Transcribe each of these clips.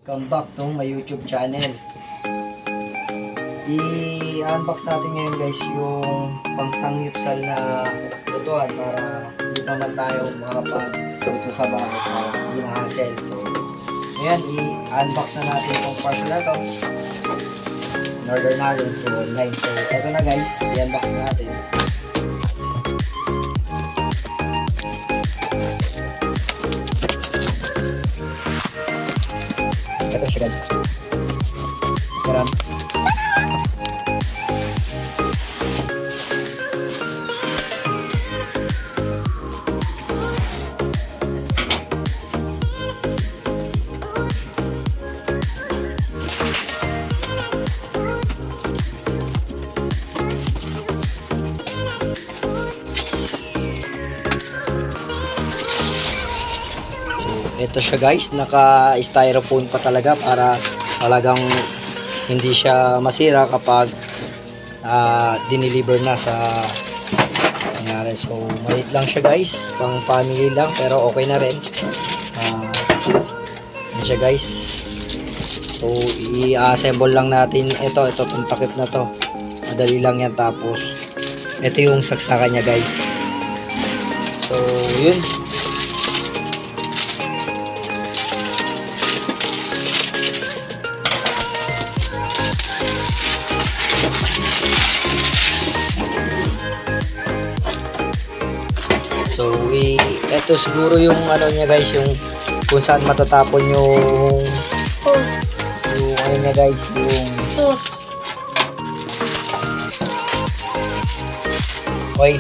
Welcome back to my YouTube channel. I-unbox natin ngayon guys yung pangsangyupsal na lutuan para hindi naman tayo makapag-luto sa bahay para hindi ma-hassle. So, ngayon i-unbox na natin itong parcel na ito. In-order natin so online. So, ito na guys, i-unbox na natin. Ito siya guys. Meron. Ito siya guys, naka-styrofoam pa talaga para talagang hindi siya masira kapag dineliver na sa nangyari. So maliit lang siya guys, pang family lang pero okay na rin. Yan siya guys. So i-assemble lang natin ito itong takip na to. Madali lang yan, tapos ito yung saksakan niya guys. So yun. So, ito siguro yung ano niya guys, yung kung saan matatapon yung ano niya guys, yung oil.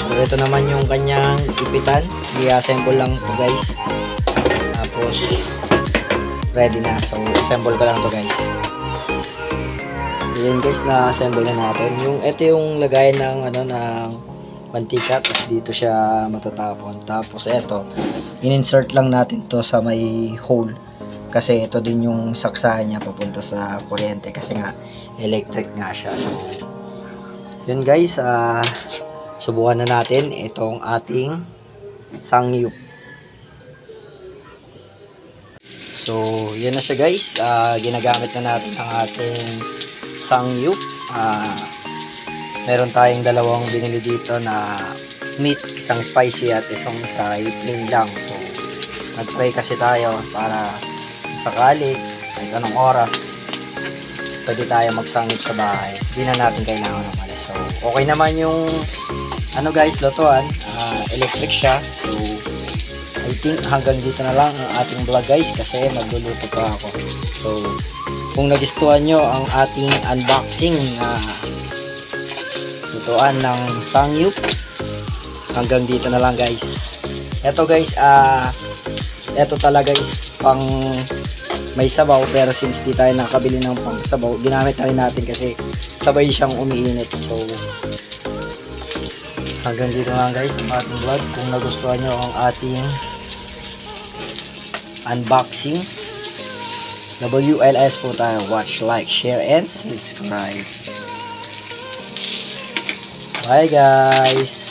So, ito naman yung kanyang ipitan. I-assemble lang to guys. Tapos, ready na. So, assemble ko lang to guys. Ayan guys, na-assemble na natin. Ito yung lagayan ng ng mantika, tapos dito siya matatapon. Tapos ito, in-insert lang natin to sa may hole. Kasi ito din yung saksahan niya papunta sa kuryente kasi nga electric nga siya. So, yun guys, subukan na natin itong ating sangyup. So, yun na siya guys. Ginagamit na natin ang ating sangyup. Meron tayong dalawang binili dito na meat, isang spicy at isang plain lang. So nag-try kasi tayo para sakali kahit anong oras pwede tayo magsangyup sa bahay, hindi na natin kailangan ng malis. So okay naman yung guys, lutuan. Electric siya. So I think hanggang dito na lang ang ating vlog guys kasi magluluto pa ako. So kung nagustuhan nyo ang ating unboxing lutuan ng sangyup, hanggang dito na lang guys. Eto guys, eto talaga is pang may sabaw, pero since di tayo nakabili ng pang sabaw, ginamit na rin natin kasi sabay siyang umiinit. So hanggang dito na lang guys ang ating vlog. Kung nagustuhan nyo ang ating unboxing, WLS po tayo. Watch, like, share, and subscribe. Bye guys!